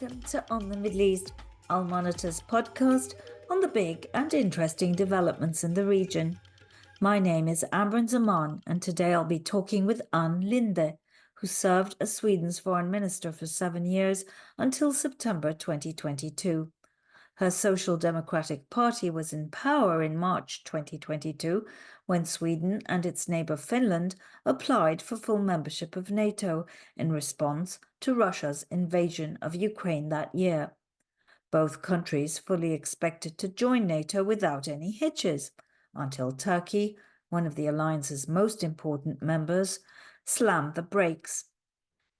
Welcome to On the Middle East, Al Monitor's podcast on the big and interesting developments in the region. My name is Amber Zaman, and today I'll be talking with Ann Linde, who served as Sweden's foreign minister for 7 years until September 2022. Her Social Democratic Party was in power in March 2022 when Sweden and its neighbour Finland applied for full membership of NATO in response to Russia's invasion of Ukraine that year. Both countries fully expected to join NATO without any hitches, until Turkey, one of the alliance's most important members, slammed the brakes.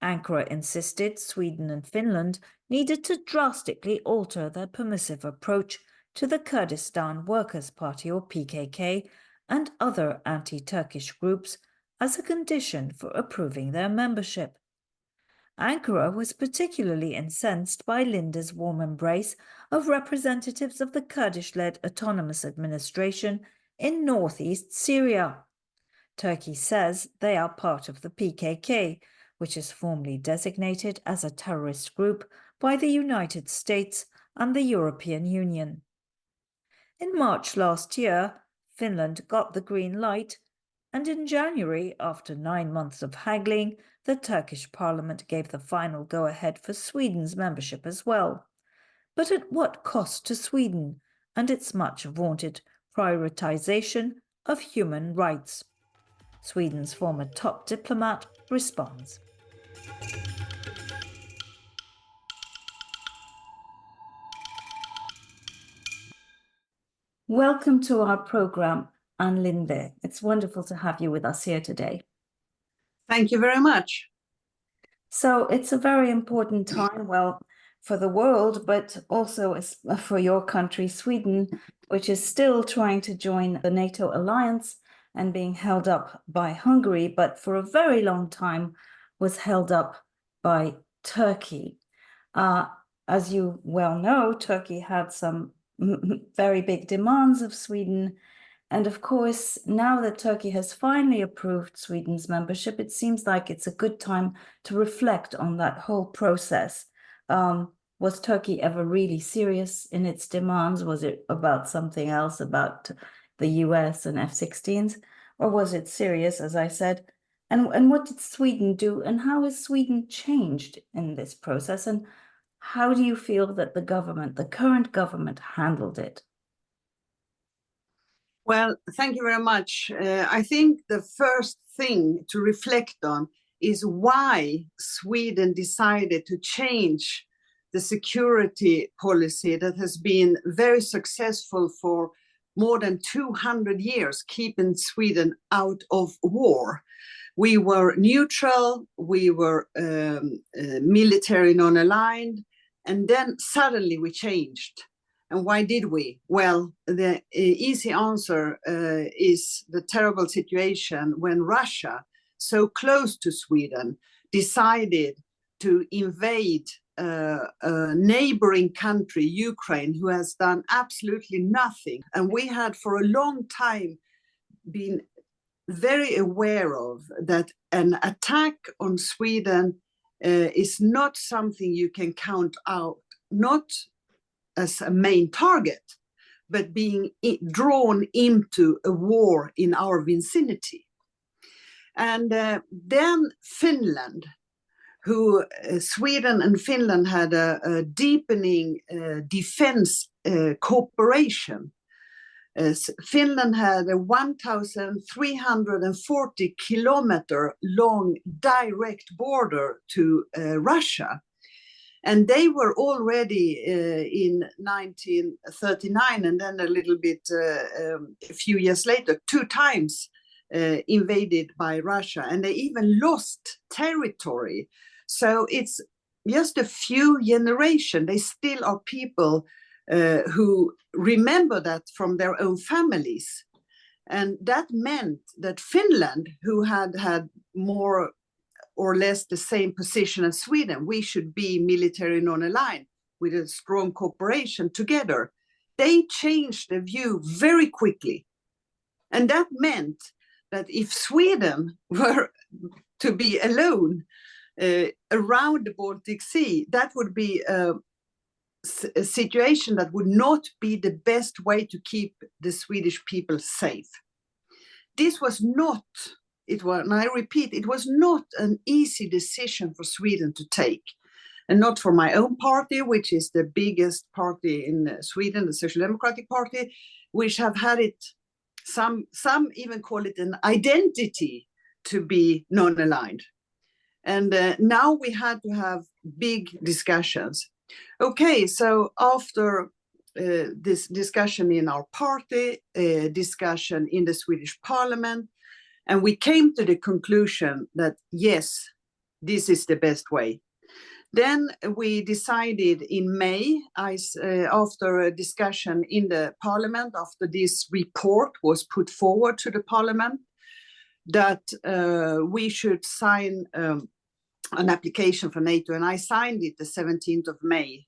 Ankara insisted Sweden and Finland needed to drastically alter their permissive approach to the Kurdistan Workers' Party, or PKK, and other anti-Turkish groups as a condition for approving their membership. Ankara was particularly incensed by Linde's warm embrace of representatives of the Kurdish-led autonomous administration in northeast Syria. Turkey says they are part of the PKK, which is formally designated as a terrorist group by the United States and the European Union. In March last year, Finland got the green light, and in January, after 9 months of haggling, the Turkish parliament gave the final go-ahead for Sweden's membership as well. But at what cost to Sweden and its much-vaunted prioritization of human rights? Sweden's former top diplomat responds. Welcome to our program, Ann Linde. It's wonderful to have you with us here today. Thank you very much. So it's a very important time, well, for the world, but also for your country, Sweden, which is still trying to join the NATO alliance and being held up by Hungary, but for a very long time was held up by Turkey. As you well know, Turkey had some very big demands of Sweden. And of course, now that Turkey has finally approved Sweden's membership, it seems like it's a good time to reflect on that whole process. Was Turkey ever really serious in its demands? Was it about something else, about the US and F-16s? Or was it serious, as I said? And what did Sweden do? And how has Sweden changed in this process? And how do you feel that the current government, handled it? Well, thank you very much. I think the first thing to reflect on is why Sweden decided to change the security policy that has been very successful for more than 200 years, keeping Sweden out of war. We were neutral, we were military non-aligned, and then suddenly we changed. And why did we? Well, the easy answer is the terrible situation when Russia, so close to Sweden, decided to invade a neighboring country, Ukraine, who has done absolutely nothing. And we had for a long time been very aware of that an attack on Sweden is not something you can count out, not as a main target, but being drawn into a war in our vicinity. And then Finland, who Sweden and Finland had a deepening defense cooperation. Finland had a 1,340 kilometer long direct border to Russia. And they were already in 1939, and then a little bit, a few years later, 2 times invaded by Russia. And they even lost territory. So it's just a few generations. They still are people who remember that from their own families. And that meant that Finland, who had more or less the same position as Sweden, we should be military non-aligned with a strong cooperation together. They changed the view very quickly. And that meant that if Sweden were to be alone, around the Baltic Sea, that would be a situation that would not be the best way to keep the Swedish people safe. This was not, and I repeat, it was not an easy decision for Sweden to take. And not for my own party, which is the biggest party in Sweden, the Social Democratic Party, which have had it, some even call it an identity to be non-aligned. And now we had to have big discussions. Okay, so after this discussion in our party, discussion in the Swedish Parliament, and we came to the conclusion that yes, this is the best way. Then we decided in May, after a discussion in the Parliament, after this report was put forward to the Parliament, that we should sign an application for NATO, and I signed it the 17th of May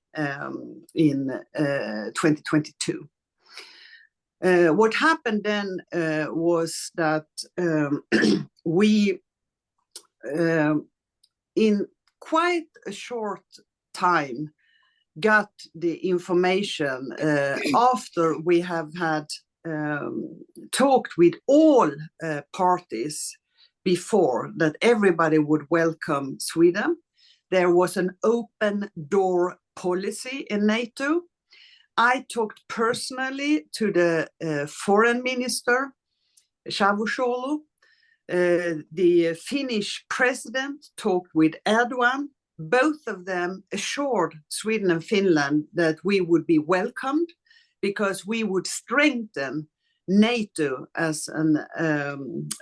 in 2022. What happened then was that we, in quite a short time, got the information after we have had talked with all parties before, that everybody would welcome Sweden. There was an open door policy in NATO. I talked personally to the foreign minister, Cavusoglu. The Finnish president talked with Erdogan. Both of them assured Sweden and Finland that we would be welcomed because we would strengthen NATO as an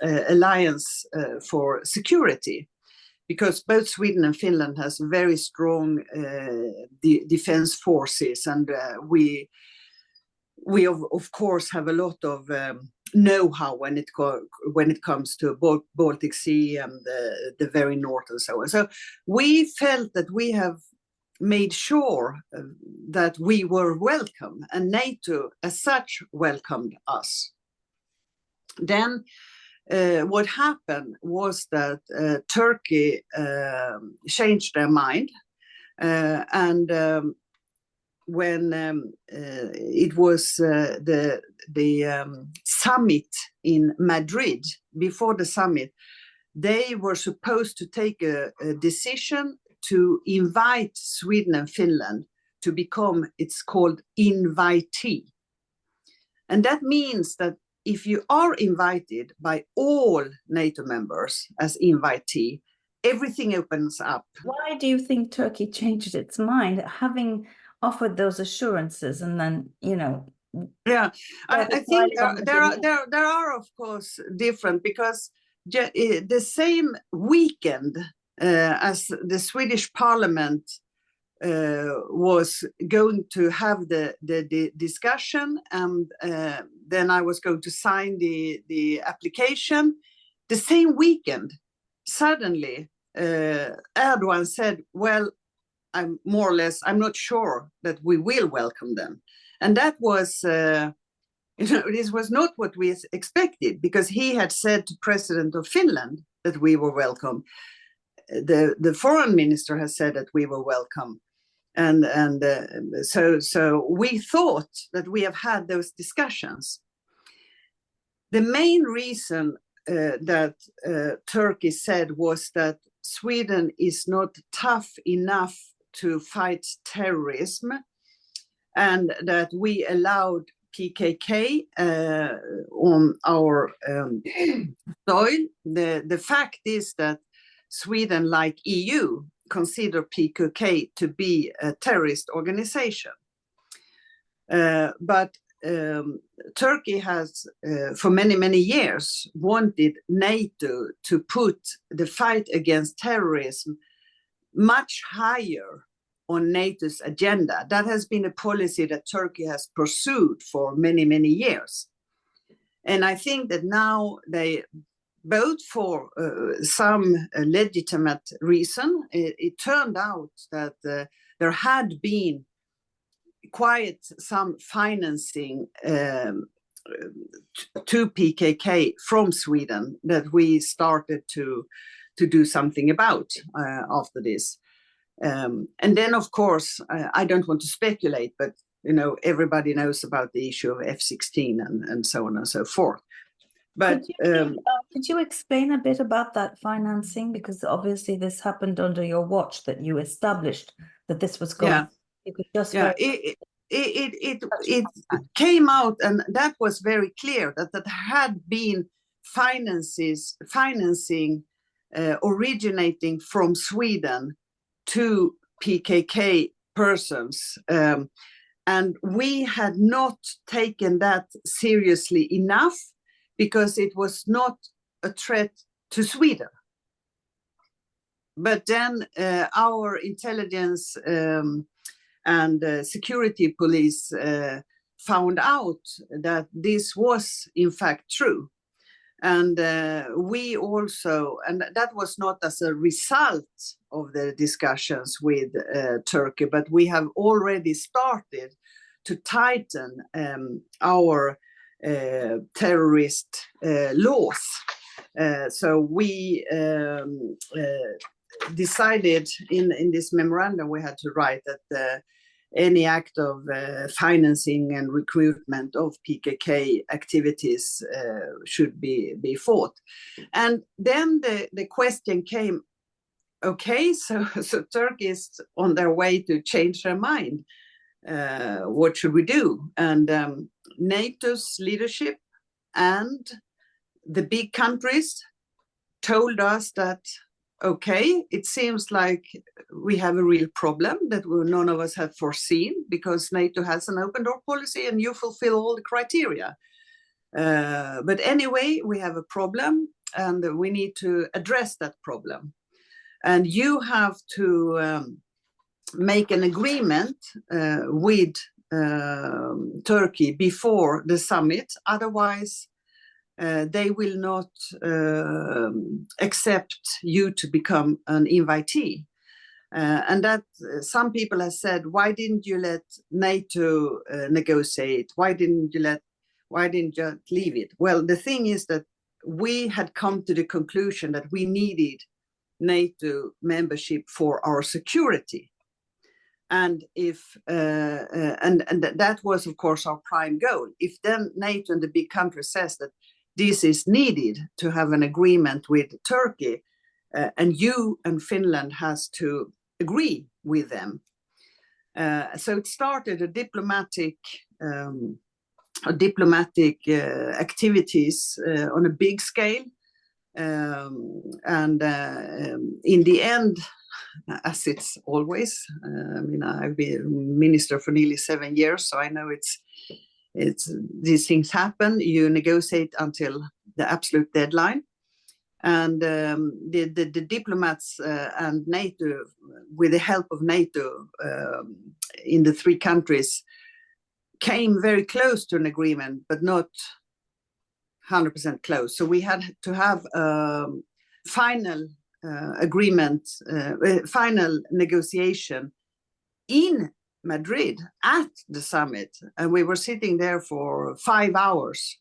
alliance for security, because both Sweden and Finland has very strong defense forces, and we of course have a lot of know-how when it comes to Baltic Sea and the very north and so on. So we felt that we have made sure that we were welcome, and NATO as such welcomed us. Then what happened was that Turkey changed their mind, and when it was the summit in Madrid, before the summit, they were supposed to take a decision to invite Sweden and Finland to become, it's called invitee. And that means that if you are invited by all NATO members as invitee, everything opens up. Why do you think Turkey changed its mind, having offered those assurances, and then, Yeah, I think there are of course different, because the same weekend as the Swedish Parliament was going to have the discussion, and then I was going to sign the application, the same weekend, suddenly Erdogan said, well, I'm not sure that we will welcome them. And that was, this was not what we expected, because he had said to President of Finland that we were welcome. The foreign minister has said that we were welcome. And so we thought that we have had those discussions. The main reason that Turkey said was that Sweden is not tough enough to fight terrorism, and that we allowed PKK on our soil. The fact is that Sweden, like EU, consider PKK to be a terrorist organization. But Turkey has, for many, many years, wanted NATO to put the fight against terrorism much higher on NATO's agenda. That has been a policy that Turkey has pursued for many, many years. And I think that now they, both for some legitimate reason, it turned out that there had been quite some financing to PKK from Sweden, that we started to to do something about after this. And then, of course, I don't want to speculate, but everybody knows about the issue of F-16 and so on and so forth. But could you explain a bit about that financing? Because obviously this happened under your watch, that you established that this was going. Yeah, you could just it came out, and that was very clear that had been financing originating from Sweden to PKK persons. And we had not taken that seriously enough because it was not a threat to Sweden. But then our intelligence and security police found out that this was in fact true. And we also, and that was not as a result of the discussions with Turkey, but we have already started to tighten our terrorist laws. So we decided in this memorandum we had to write that any act of financing and recruitment of PKK activities should be fought. And then the question came, okay, so Turkey is on their way to change their mind. What should we do? And NATO's leadership and the big countries told us that, okay, it seems like we have a real problem that none of us had foreseen, because NATO has an open door policy and you fulfill all the criteria. But anyway, we have a problem and we need to address that problem. And you have to make an agreement with Turkey before the summit. Otherwise, they will not accept you to become an invitee. And that some people have said, why didn't you let NATO negotiate? Why didn't you leave it? Well, the thing is that we had come to the conclusion that we needed NATO membership for our security. And if and that was, of course, our prime goal. If then NATO and the big country says that this is needed to have an agreement with Turkey, and you and Finland has to agree with them. So it started a diplomatic activities on a big scale. And in the end, as it's always, I've been minister for nearly 7 years, so I know it's these things happen. You negotiate until the absolute deadline, and the diplomats and NATO, with the help of NATO in the three countries, came very close to an agreement, but not 100% close. So we had to have a final agreement, final negotiation in Madrid at the summit, and we were sitting there for 5 hours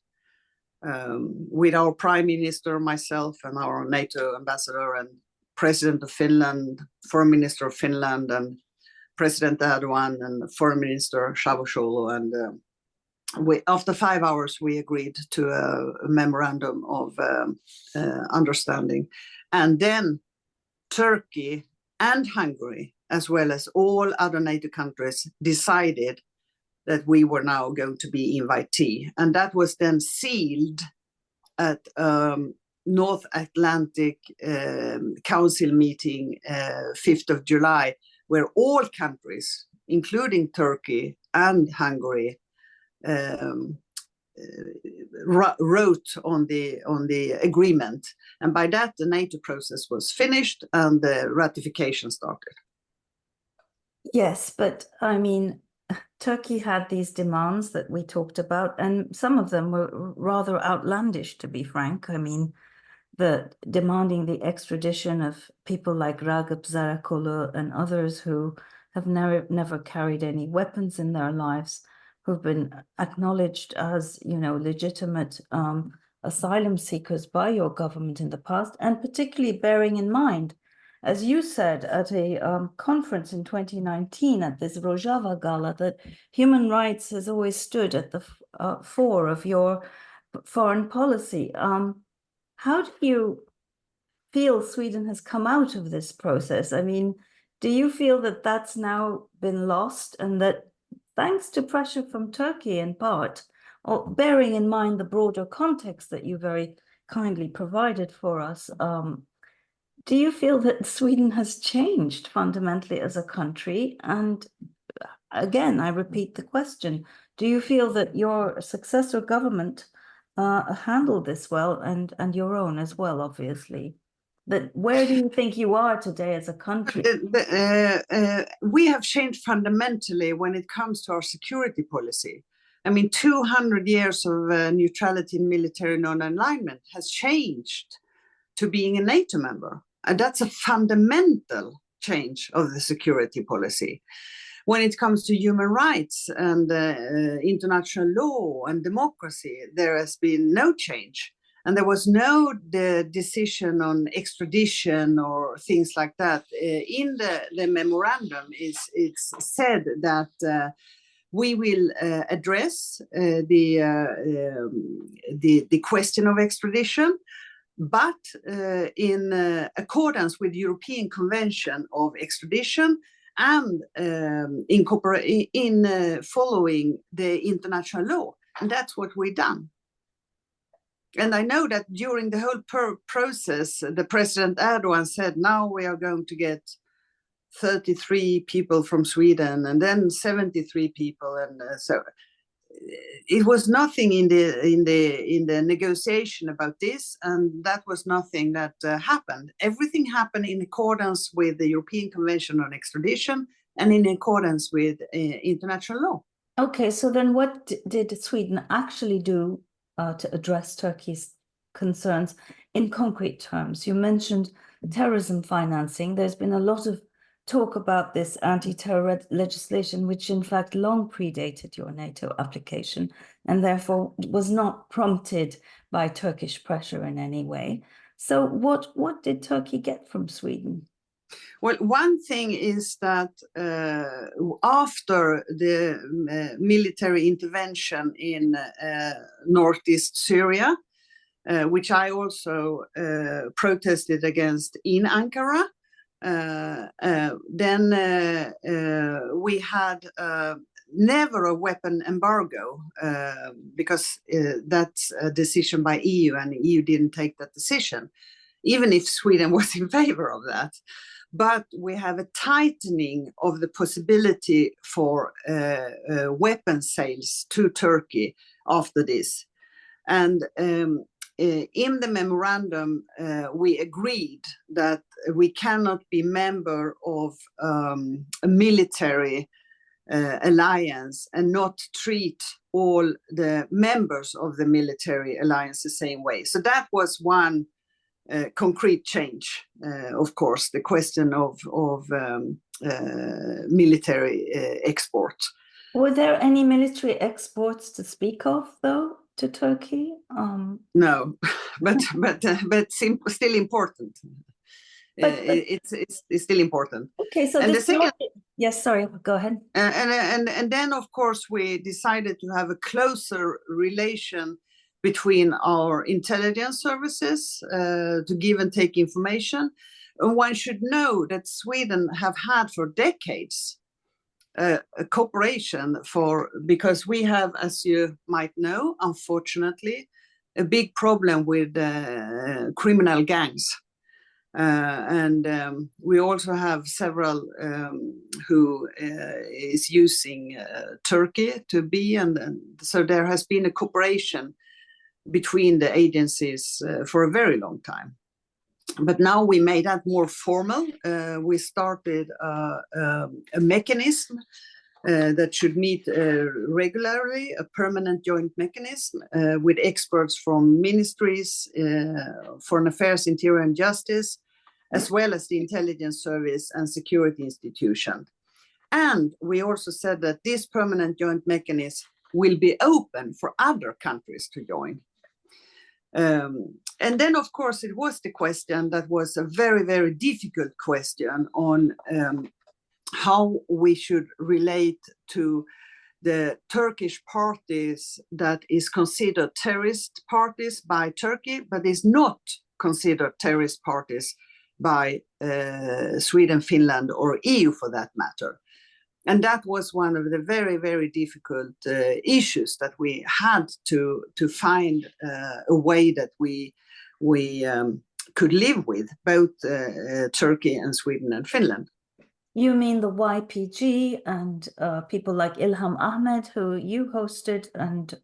with our prime minister, myself, and our NATO ambassador, and president of Finland, foreign minister of Finland, and President Erdogan, and foreign minister Çavuşoğlu. And after 5 hours, we agreed to a memorandum of understanding. And then Turkey and Hungary, as well as all other NATO countries, decided that we were now going to be invitee. And that was then sealed at North Atlantic Council meeting 5th of July, where all countries, including Turkey and Hungary, wrote on the agreement. And by that, the NATO process was finished and the ratification started. Yes, but I mean, Turkey had these demands that we talked about, and some of them were rather outlandish, to be frank. I mean, demanding the extradition of people like Ragıp Zarakolu and others who have never carried any weapons in their lives, who've been acknowledged as, legitimate asylum seekers by your government in the past, and particularly bearing in mind, as you said at a conference in 2019 at this Rojava Gala, that human rights has always stood at the fore of your foreign policy. How do you feel Sweden has come out of this process? I mean, do you feel that that's now been lost, and that thanks to pressure from Turkey in part, or bearing in mind the broader context that you very kindly provided for us, do you feel that Sweden has changed fundamentally as a country? And again, I repeat the question, do you feel that your successor government handled this well, and your own as well, obviously? That where do you think you are today as a country? We have changed fundamentally when it comes to our security policy. I mean, 200 years of neutrality and military non-alignment has changed to being a NATO member. And that's a fundamental change of the security policy. When it comes to human rights and international law and democracy, there has been no change. And there was no decision on extradition or things like that. In the memorandum, it's said that we will address the question of extradition, but in accordance with the European Convention of Extradition and in following the international law. And that's what we've done. And I know that during the whole process, the President Erdogan said, now we are going to get 33 people from Sweden and then 73 people. And so it was nothing in the negotiation about this, and that was nothing that happened. Everything happened in accordance with the European Convention on Extradition and in accordance with international law. Okay, so then what did Sweden actually do to address Turkey's concerns in concrete terms? You mentioned terrorism financing. There's been a lot of talk about this anti-terror legislation, which in fact long predated your NATO application and therefore was not prompted by Turkish pressure in any way. So what did Turkey get from Sweden? Well, one thing is that after the military intervention in northeast Syria, which I also protested against in Ankara, then we had never a weapon embargo because that's a decision by EU, and the EU didn't take that decision, even if Sweden was in favor of that. But we have a tightening of the possibility for weapon sales to Turkey after this. And in the memorandum, we agreed that we cannot be member of a military alliance and not treat all the members of the military alliance the same way. So that was one concrete change, of course, the question of military export. Were there any military exports to speak of, though, to Turkey? No, but still important. It's still important. Okay, so and the second, yes, sorry, go ahead. And then, of course, we decided to have a closer relation between our intelligence services to give and take information. And one should know that Sweden have had for decades a cooperation because we have, as you might know, unfortunately, a big problem with criminal gangs. And we also have several who is using Turkey to be, and so there has been a cooperation between the agencies for a very long time. But now we made that more formal. We started a mechanism that should meet regularly, a permanent joint mechanism with experts from ministries, foreign affairs, interior and justice, as well as the intelligence service and security institution. And we also said that this permanent joint mechanism will be open for other countries to join. And then, of course, it was the question that was a very, very difficult question on how we should relate to the Turkish parties that is considered terrorist parties by Turkey, but is not considered terrorist parties by Sweden, Finland, or EU for that matter. And that was one of the very, very difficult issues that we had to find a way that we could live with, both Turkey and Sweden and Finland. You mean the YPG and people like Ilham Ahmed, who you hosted, and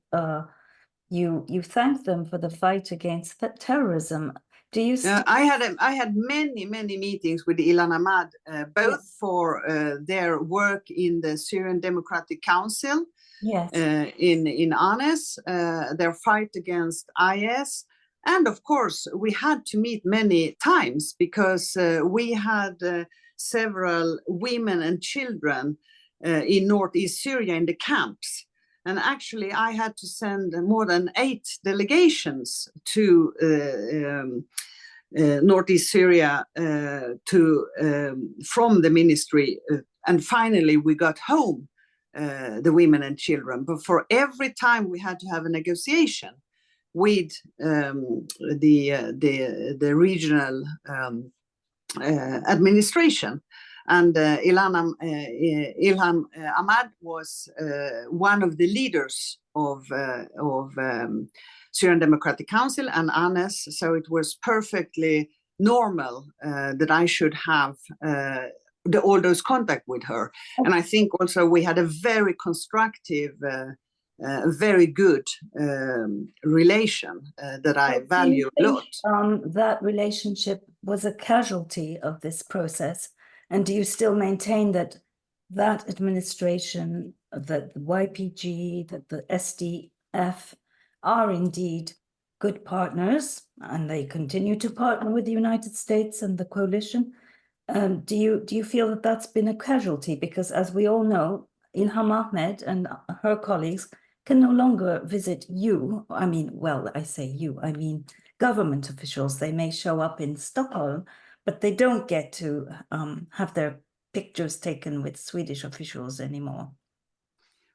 you thanked them for the fight against terrorism. Do you? I had many meetings with Ilham Ahmed, both for their work in the Syrian Democratic Council, yes, in ANES, their fight against IS. And of course, we had to meet many times because we had several women and children in northeast Syria in the camps. And actually, I had to send more than 8 delegations to northeast Syria from the ministry. And finally, we got home the women and children. But for every time we had to have a negotiation with the regional administration. And Ilham Ahmad was one of the leaders of Syrian Democratic Council and ANES, so it was perfectly normal that I should have all those contact with her. And I think also we had a very constructive, very good relation that I value a lot. That relationship was a casualty of this process. And do you still maintain that that administration, that the YPG, that the SDF are indeed good partners, and they continue to partner with the United States and the coalition? Do you feel that that's been a casualty? Because as we all know, Ilham Ahmed and her colleagues can no longer visit you. I mean, well, I say you, I mean government officials. They may show up in Stockholm, but they don't get to have their pictures taken with Swedish officials anymore.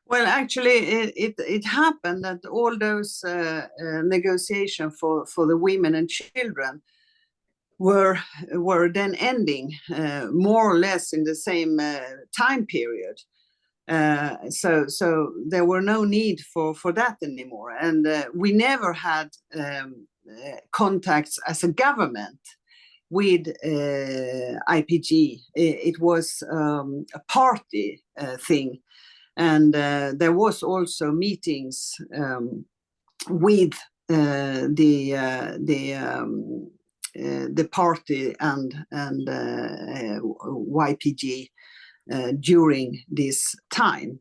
Well, actually, it happened that all those negotiations for the women and children were then ending more or less in the same time period. So there were no need for that anymore. And we never had contacts as a government with IPG. It was a party thing. And there was also meetings with the party and YPG during this time.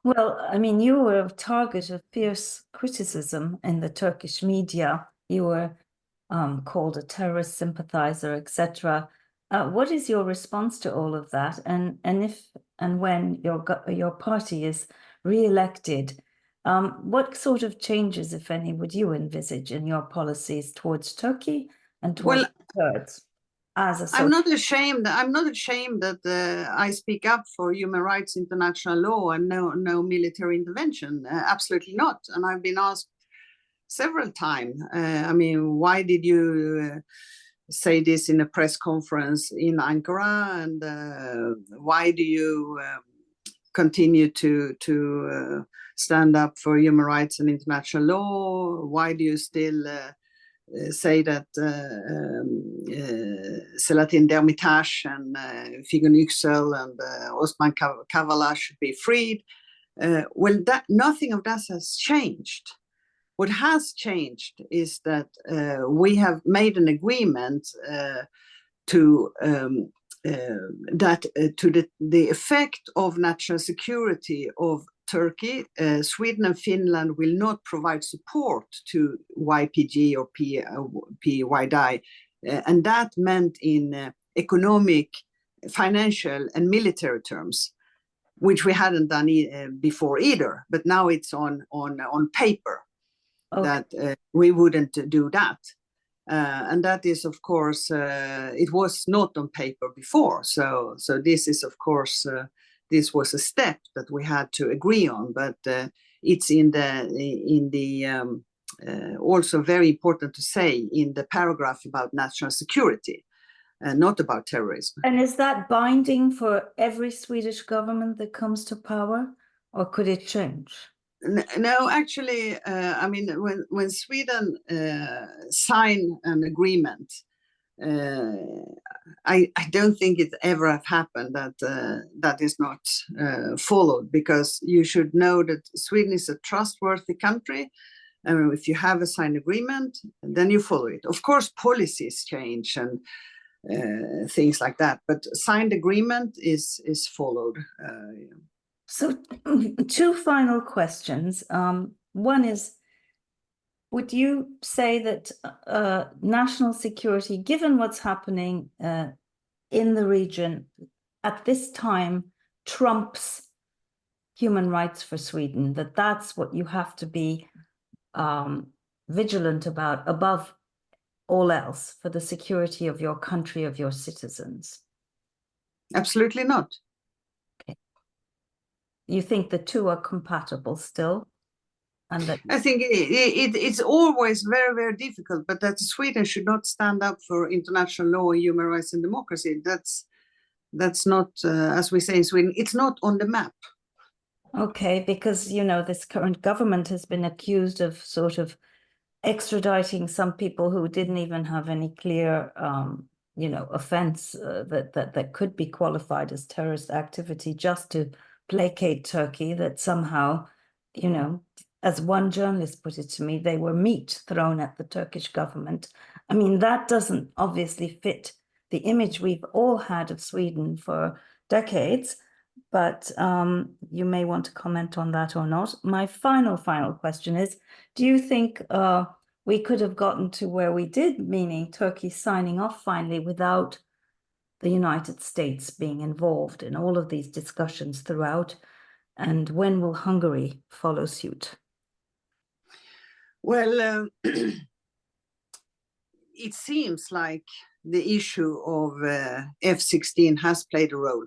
Well, I mean, you were a target of fierce criticism in the Turkish media. You were called a terrorist sympathizer, etc. What is your response to all of that? And if and when your party is re-elected, what sort of changes, if any, would you envisage in your policies towards Turkey and towards Kurds? I'm not ashamed that I speak up for human rights, international law, and no military intervention. Absolutely not. And I've been asked several times. I mean, why did you say this in a press conference in Ankara, and why do you continue to stand up for human rights and international law? Why do you still say that Selahattin Demirtas and Figen Yüksel and Osman Kavala should be freed? Well, nothing of that has changed. What has changed is that we have made an agreement to the effect of national security of Turkey. Sweden and Finland will not provide support to YPG or PYD, and that meant in economic, financial, and military terms, which we hadn't done before either. But now it's on paper. that we wouldn't do that. And that is, of course, it was not on paper before. So this is, of course, this was a step that we had to agree on. But it's in the also very important to say in the paragraph about national security, not about terrorism. And is that binding for every Swedish government that comes to power, or could it change? No, actually, I mean, when Sweden signed an agreement, I don't think it ever have happened that that is not followed, because you should know that Sweden is a trustworthy country. And if you have a signed agreement, then you follow it. Of course, policies change and things like that, but signed agreement is followed. So, two final questions. One is, would you say that national security, given what's happening in the region at this time, trumps human rights for Sweden, that that's what you have to be vigilant about above all else for the security of your country, of your citizens? Absolutely not. Okay. You think the two are compatible still? And that I think it's always very, very difficult, but that Sweden should not stand up for international law, human rights and democracy. That's not, as we say in Sweden, it's not on the map. Okay, because, you know, this current government has been accused of sort of extraditing some people who didn't even have any clear, you know, offense that could be qualified as terrorist activity, just to placate Turkey, that somehow, you know, as one journalist put it to me, they were meat thrown at the Turkish government. I mean, that doesn't obviously fit the image we've all had of Sweden for decades, but you may want to comment on that or not. My final question is, do you think we could have gotten to where we did, meaning Turkey signing off finally without the United States being involved in all of these discussions throughout? And when will Hungary follow suit? Well, it seems like the issue of F-16 has played a role.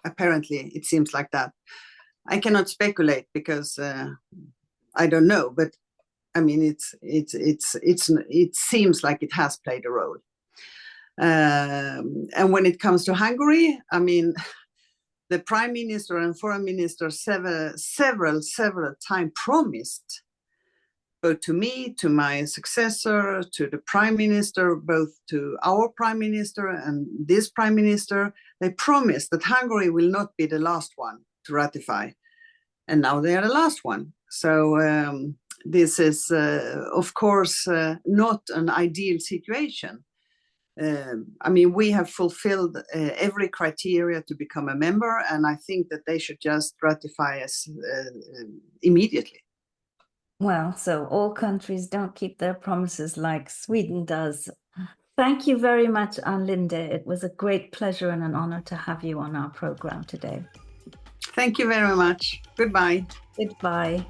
Apparently, it seems like that. I cannot speculate because I don't know, but I mean, it seems like it has played a role. And when it comes to Hungary, I mean, the Prime Minister and Foreign Minister several times promised, both to me, to my successor, to the Prime Minister, both to our Prime Minister and this Prime Minister, they promised that Hungary will not be the last one to ratify. And now they are the last one. So this is, of course, not an ideal situation. I mean, we have fulfilled every criteria to become a member, and I think that they should just ratify us immediately. Well, so all countries don't keep their promises like Sweden does. Thank you very much, Ann Linde. It was a great pleasure and an honor to have you on our program today. Thank you very much. Goodbye. Goodbye.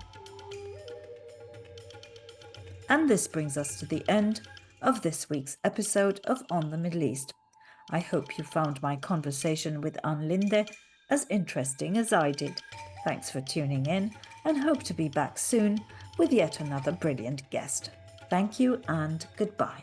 And this brings us to the end of this week's episode of On the Middle East. I hope you found my conversation with Ann Linde as interesting as I did. Thanks for tuning in, and hope to be back soon with yet another brilliant guest. Thank you and goodbye.